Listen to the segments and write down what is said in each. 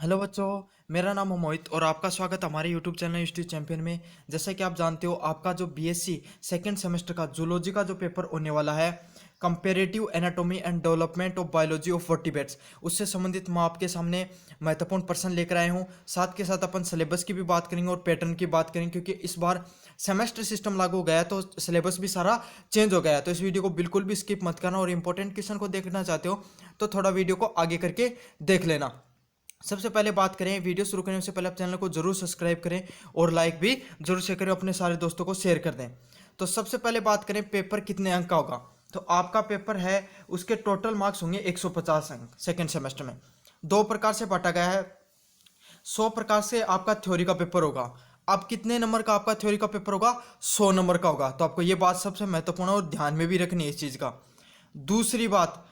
Hello बच्चों। मेरा नाम है मोहित और आपका स्वागत हमारे यूट्यूब चैनल हिस्ट्री चैंपियन में। जैसा कि आप जानते हो, आपका जो बीएससी सेकंड सेमेस्टर का जूलॉजी का जो पेपर होने वाला है, comparative anatomy and development of biology of vertebrates, उससे संबंधित मैं आपके सामने महत्वपूर्ण प्रश्न लेकर आया हूँ। साथ के साथ अपन सिलेबस की भी बात करेंगे और पैटर्न की बात करेंगे, क्योंकि इस बार सेमेस्टर सिस्टम लागू हो गया है तो सिलेबस भी सारा चेंज हो गया है। तो इस वीडियो को बिल्कुल भी स्किप मत करना और इंपॉर्टेंट क्वेश्चन को देखना चाहते हो तो थोड़ा वीडियो को आगे करके देख लेना। सबसे पहले बात करें, वीडियो शुरू करने से पहले आप चैनल को जरूर सब्सक्राइब करें और लाइक भी जरूर से करें, अपने सारे दोस्तों को शेयर कर दें। तो सबसे पहले बात करें, पेपर कितने अंक का होगा। तो आपका पेपर है, उसके टोटल मार्क्स होंगे 150 अंक। सेकेंड सेमेस्टर में दो प्रकार से बांटा गया है। 100 प्रकार से आपका थ्योरी का पेपर होगा। अब कितने नंबर का आपका थ्योरी का पेपर होगा? 100 नंबर का होगा। तो आपको ये बात सबसे महत्वपूर्ण और ध्यान में भी रखनी है इस चीज का। दूसरी बात,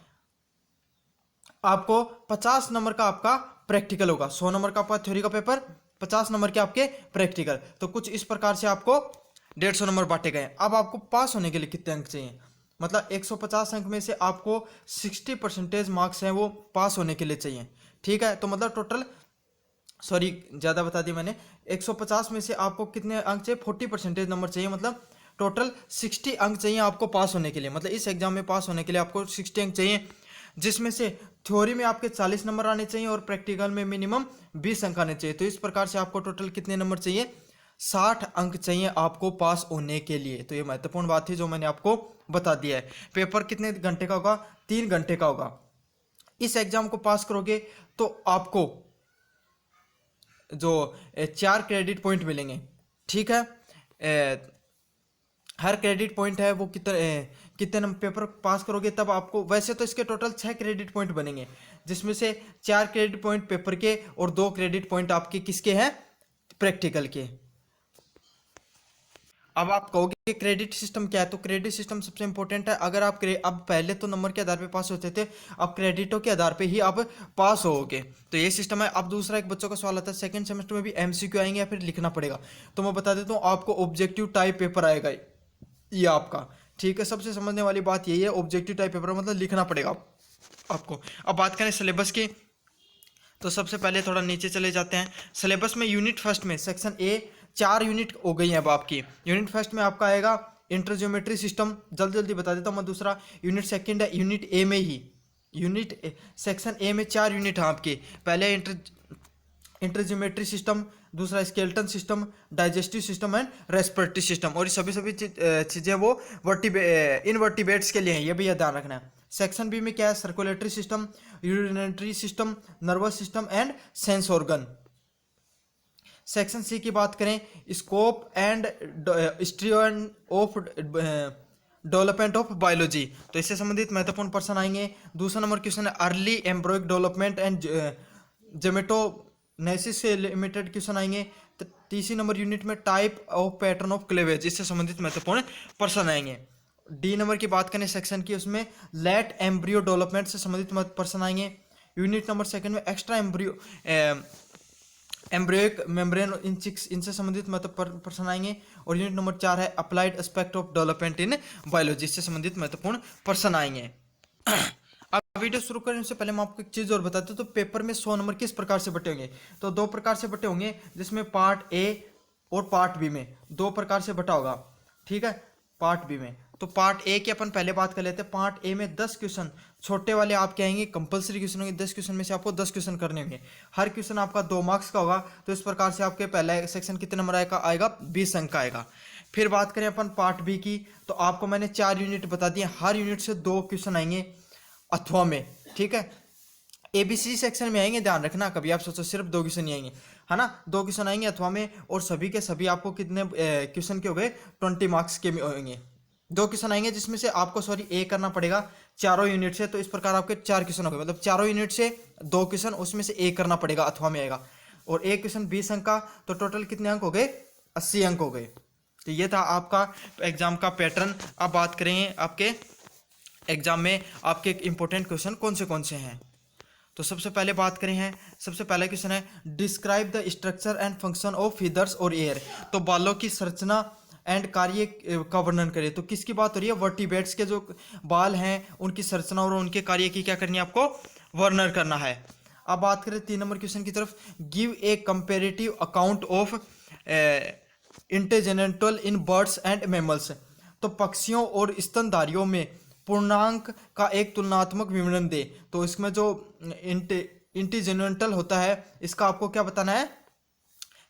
आपको 50 नंबर का आपका प्रैक्टिकल होगा। 100 नंबर का आपका थ्योरी का पेपर, 50 नंबर के आपके प्रैक्टिकल। तो कुछ इस प्रकार से आपको 150 नंबर बांटे गए। अब आपको पास होने के लिए कितने अंक चाहिए? मतलब 150 अंक में से आपको 60% मार्क्स हैं वो पास होने के लिए चाहिए। ठीक है, तो मतलब टोटल, सॉरी ज़्यादा बता दी मैंने, 150 में से आपको कितने अंक चाहिए? 40% नंबर चाहिए। मतलब टोटल 60 अंक चाहिए आपको पास होने के लिए। मतलब इस एग्जाम में पास होने के लिए आपको 60 अंक चाहिए, जिसमें से थ्योरी में आपके 40 नंबर आने चाहिए और प्रैक्टिकल में मिनिमम 20 अंक आने चाहिए। तो इस प्रकार से आपको टोटल कितने नंबर चाहिए? 60 अंक चाहिए आपको पास होने के लिए। तो ये महत्वपूर्ण बात थी जो मैंने आपको बता दिया है। पेपर कितने घंटे का होगा? 3 घंटे का होगा। इस एग्जाम को पास करोगे तो आपको जो 4 क्रेडिट पॉइंट मिलेंगे। ठीक है, हर क्रेडिट पॉइंट है वो कितने नंबर पेपर पास करोगे तब आपको। वैसे तो इसके टोटल 6 क्रेडिट पॉइंट बनेंगे, जिसमें से 4 क्रेडिट पॉइंट पेपर के और 2 क्रेडिट पॉइंट आपके किसके हैं? प्रैक्टिकल के। अब आप कहोगे क्रेडिट सिस्टम क्या है? तो क्रेडिट सिस्टम सबसे इंपॉर्टेंट है। अगर आप अब पहले तो नंबर के आधार पे पास होते थे, अब क्रेडिटों के आधार पे ही आप पास होगे। तो ये सिस्टम है। अब दूसरा, एक बच्चों का सवाल आता है सेकंड सेमेस्टर में भी एमसीक्यू आएंगे या फिर लिखना पड़ेगा। तो मैं बता देता हूँ, आपको ऑब्जेक्टिव टाइप पेपर आएगा ये आपका। ठीक है, सबसे समझने वाली बात यही है, ऑब्जेक्टिव टाइप पेपर मतलब लिखना पड़ेगा आपको। अब बात करें सिलेबस की, तो सबसे पहले थोड़ा नीचे चले जाते हैं। सिलेबस में यूनिट फर्स्ट में सेक्शन ए 4 यूनिट हो गई है अब आपकी। यूनिट फर्स्ट में आपका आएगा इंटरज्योमेट्री सिस्टम, जल्दी जल्दी बता देता हूँ मैं। दूसरा यूनिट सेकंड है यूनिट ए में ही, सेक्शन ए में 4 यूनिट है आपके। पहले इंटरज्योमेट्री सिस्टम, दूसरा skeleton system, digestive system and respiratory system. और ये सभी सभी चीज़ें वो इनवर्टिब्रेट्स के लिए हैं, ये भी यह ध्यान रखना है। सेक्शन बी में क्या है? Circulatory system, urinary system, nervous system and sense organ. Section C की बात करें, स्कोप एंड स्ट्रियन ऑफ डेवलपमेंट ऑफ बायोलॉजी। तो इससे संबंधित महत्वपूर्ण प्रश्न आएंगे। दूसरा नंबर क्वेश्चन है early embryonic development and gametogenesis से लिमिटेड क्वेश्चन आएंगे। तीसरी नंबर यूनिट में type of pattern of cleavage, इससे संबंधित महत्वपूर्ण प्रश्न आएंगे। डी नंबर की बात करें सेक्शन की, उसमें लेट एम्ब्रियो डेवलपमेंट से संबंधित प्रश्न आएंगे। यूनिट नंबर सेकंड में एक्स्ट्रा एम्ब्रियोइक मेम्ब्रेन इन चिक्स, इनसे संबंधित महत्वपूर्ण प्रश्न आएंगे। और यूनिट नंबर 4 है applied aspect of development in biology, इससे संबंधित महत्वपूर्ण प्रश्न आएंगे। अब वीडियो शुरू करने से पहले मैं आपको एक चीज और बताता हूँ। तो पेपर में 100 नंबर किस प्रकार से बटे होंगे? तो 2 प्रकार से बटे होंगे, जिसमें पार्ट ए और पार्ट बी में 2 प्रकार से बटा होगा। ठीक है, पार्ट बी में, तो पार्ट ए की अपन पहले बात कर लेते हैं। पार्ट ए में 10 क्वेश्चन छोटे वाले आपके आएंगे, कंपलसरी क्वेश्चन होंगे। 10 क्वेश्चन में से आपको 10 क्वेश्चन करने होंगे। हर क्वेश्चन आपका 2 मार्क्स का होगा। तो इस प्रकार से आपके पहला सेक्शन कितने नंबर आएगा? 20 अंक का आएगा। फिर बात करें अपन पार्ट बी की, तो आपको मैंने 4 यूनिट बता दिए, हर यूनिट से 2 क्वेश्चन आएंगे अथवा में। ठीक है, एबीसी सेक्शन में आएंगे, ध्यान रखना, कभी आप सोचो सिर्फ 2 क्वेश्चन ही आएंगे, है ना। 2 क्वेश्चन आएंगे अथवा में, और सभी के सभी आपको कितने क्वेश्चन के हो गए? 20 मार्क्स के होंगे। 2 क्वेश्चन आएंगे जिसमें से आपको ए करना पड़ेगा चारों यूनिट से। तो इस प्रकार आपके 4 क्वेश्चन हो गए, मतलब चारों यूनिट से 2 क्वेश्चन, उसमें से ए करना पड़ेगा, अथवा में आएगा। और एक क्वेश्चन 20 अंक का, तो टोटल कितने अंक हो गए? 80 अंक हो गए। तो ये था आपका एग्जाम का पैटर्न। अब बात करें आपके एग्जाम में आपके इंपॉर्टेंट क्वेश्चन कौन से हैं। तो सबसे पहले बात करें हैं, सबसे पहला क्वेश्चन है describe the structure and function of feathers और एयर। तो बालों की संरचना एंड कार्य का वर्णन करें। तो किसकी बात हो रही है? वर्टिब्रेट्स के जो बाल हैं उनकी संरचना और उनके कार्य की क्या करनी है आपको? वर्णन करना है। अब बात करें 3 नंबर क्वेश्चन की तरफ, give a comparative account of integumental in birds and mammals. तो पक्षियों और स्तनधारियों में पूर्णांक का एक तुलनात्मक विवरण दे। तो इसमें जो इंटीजेनेंटल होता है इसका आपको क्या बताना है,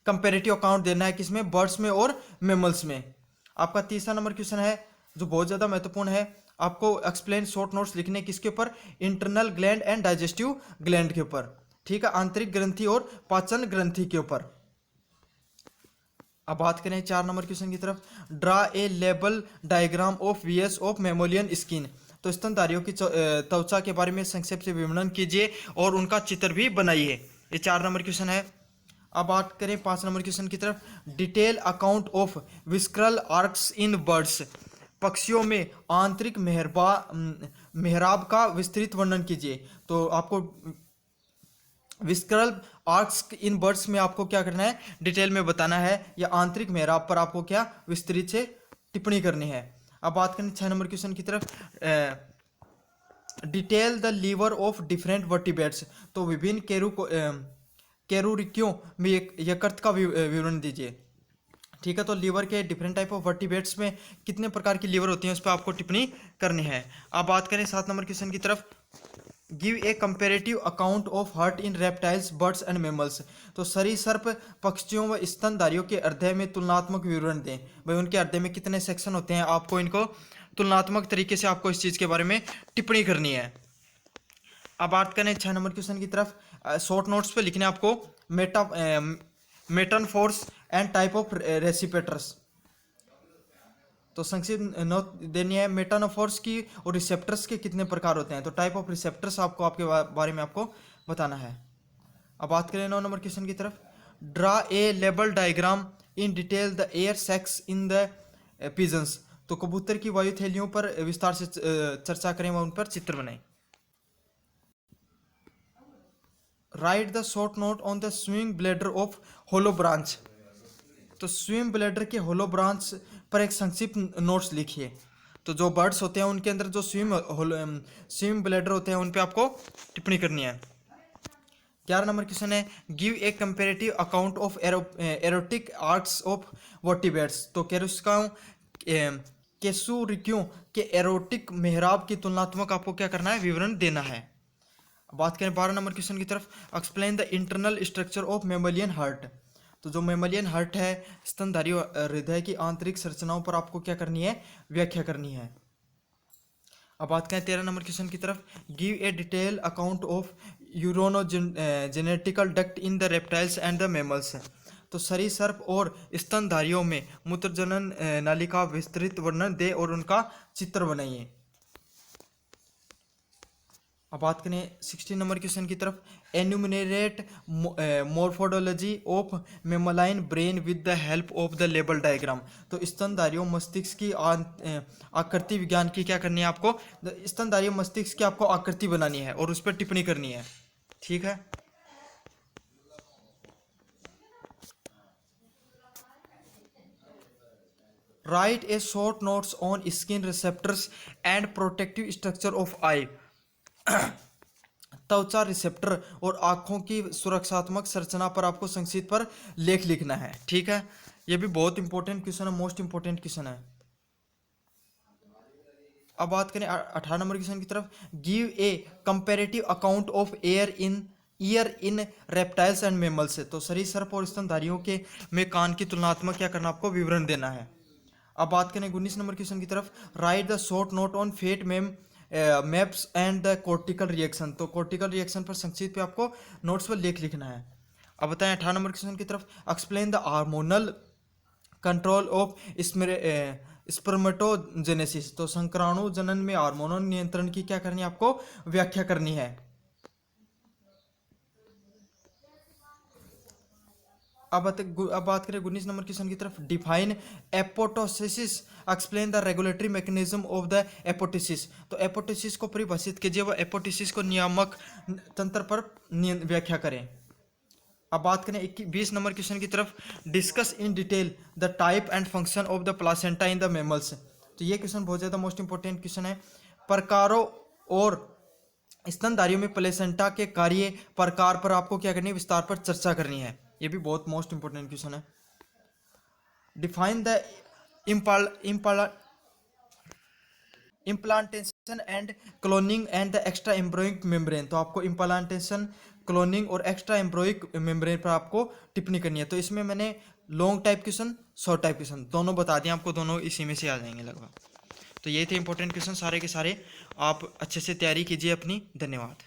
कंपेरेटिव अकाउंट देना है, किसमें, बर्ड्स में और मैमल्स में। आपका 3रा नंबर क्वेश्चन है जो बहुत ज़्यादा महत्वपूर्ण है, आपको एक्सप्लेन शॉर्ट नोट्स लिखने किसके ऊपर, internal gland and digestive gland के ऊपर, ठीक है, आंतरिक ग्रंथि और पाचन ग्रंथि के ऊपर। अब बात करें 4 नंबर क्वेश्चन की तरफ, draw a label diagram of VS of mammalian skin. तो स्तनधारियों की त्वचा के बारे में संक्षेप से विवरण कीजिए और उनका चित्र भी बनाइए। ये 4 नंबर क्वेश्चन है। अब बात करें 5 नंबर क्वेश्चन की तरफ, detail account of visceral arches in birds. पक्षियों में आंतरिक मेहराब का विस्तृत वर्णन कीजिए। तो आपको विस्क्रल आर्क्स इन बर्ड्स में आपको क्या करना है, डिटेल में बताना है, या आंतरिक मेहराब पर आपको क्या विस्तृत से टिप्पणी करनी है। अब बात करें 6 नंबर क्वेश्चन की तरफ, detail the liver of different vertebrates. तो विभिन्न कैरुरिकियों में यकृत का विवरण दीजिए, ठीक है। तो लीवर के डिफरेंट टाइप ऑफ वर्टिब्रेट्स में कितने प्रकार की लीवर होती हैं उस पर आपको टिप्पणी करनी है। अब बात करें 7 नंबर क्वेश्चन की तरफ, give a comparative account of heart in reptiles birds and mammals. तो सरीसृप पक्षियों व स्तनधारियों के हृदय में तुलनात्मक विवरण दें। भाई उनके हृदय में कितने सेक्शन होते हैं, आपको इनको तुलनात्मक तरीके से आपको इस चीज़ के बारे में टिप्पणी करनी है। अब बात करें 6 नंबर क्वेश्चन की तरफ, शॉर्ट नोट्स पे लिखने आपको मेटाफोर्स एंड टाइप ऑफ रेसिपेटर्स। तो संक्षिप्त नोट देनी है, मेटाफोर्स की और रिसेप्टर्स के कितने प्रकार होते हैं। तो टाइप ऑफ रिसेप्टर्स आपको आपके बारे में आपको बताना है। अब बात करें 9 नंबर क्वेश्चन की तरफ, draw a label diagram in detail the air sacs in the pigeons. तो कबूतर की वायु थैलियों पर विस्तार से चर्चा करें व उन पर चित्र बनाएं। Write the short note on the swim bladder of holobranch. तो स्विम ब्लैडर के होलो ब्रांच पर एक संक्षिप्त नोट्स लिखिए। तो जो बर्ड्स होते हैं उनके अंदर जो स्विम ब्लैडर होते हैं उन पे आपको टिप्पणी करनी है। 11 नंबर क्वेश्चन है, give a comparative account of aortic arches of vertebrates. तो कैसुरिकियों के एरोटिक मेहराब की तुलनात्मक आपको क्या करना है, विवरण देना है। बात करें 12 नंबर क्वेश्चन की तरफ, explain the internal structure of मेमोलियन heart. तो जो मेमोलियन हार्ट है, स्तनधारी हृदय की आंतरिक संरचनाओं पर आपको क्या करनी है, व्याख्या करनी है। अब बात करें 13 नंबर क्वेश्चन की तरफ, give a detail account of urinogenital duct in the reptiles and the mammals. तो सरीसृप और स्तनधारियों में मूत्रजनन नाली का विस्तृत वर्णन दे और उनका चित्र बनाइए। अब बात करें 16 नंबर क्वेश्चन की तरफ, enumerate morphology of mammalian brain with the help of the label diagram. तो स्तनधारियों मस्तिष्क की आकृति विज्ञान की क्या करनी है आपको, स्तनधारियों मस्तिष्क की आपको आकृति बनानी है और उस पर टिप्पणी करनी है, ठीक है। Write a short notes on skin receptors and protective structure of eye. त्वचा, रिसेप्टर और आंखों की सुरक्षात्मक संरचना पर आपको संक्षिप्त पर लेख लिखना है, ठीक है। यह भी बहुत इंपॉर्टेंट क्वेश्चन है, मोस्ट इंपॉर्टेंट क्वेश्चन है। अब बात करें 18 नंबर क्वेश्चन की तरफ, give a comparative account of year in reptiles and mammals. तो सरीसृप और स्तनधारियों के में कान की तुलनात्मक क्या करना, आपको विवरण देना है। अब बात करें 19 नंबर क्वेश्चन की तरफ, write the short note on fate maps and the cortical reaction. तो कॉर्टिकल रिएक्शन पर संक्षिप्त पे आपको नोट्स पर लेख लिखना है। अब बताएं 18 नंबर क्वेश्चन की तरफ, explain the hormonal control of spermatogenesis. तो संक्राणु जनन में हार्मोनल नियंत्रण की क्या करनी है, आपको व्याख्या करनी है। अब बात करें 19 नंबर क्वेश्चन की तरफ, define apoptosis, explain the regulatory mechanism of the apoptosis. तो एपोटिसिस को परिभाषित कीजिए व एपोटिसिस को नियामक तंत्र पर व्याख्या करें। अब बात करें 20 नंबर क्वेश्चन की तरफ, discuss in detail the type and function of the placenta in the mammals. तो ये क्वेश्चन बहुत ज़्यादा मोस्ट इंपॉर्टेंट क्वेश्चन है। प्रकारों और स्तनधारियों में प्लेसेंटा के कार्य प्रकार पर आपको क्या करनी है, विस्तार पर चर्चा करनी है। ये भी बहुत मोस्ट इंपोर्टेंट क्वेश्चन है। Define the implantation and cloning and the extra embryonic membrane. तो आपको इम्प्लांटेशन, क्लोनिंग और एक्स्ट्रा एम्ब्रोइक मेम्ब्रेन पर आपको टिप्पणी करनी है। तो इसमें मैंने long type question, short type question दोनों बता दिए आपको, दोनों इसी में से आ जाएंगे लगभग। तो ये थे इंपॉर्टेंट क्वेश्चन सारे के सारे। आप अच्छे से तैयारी कीजिए अपनी। धन्यवाद।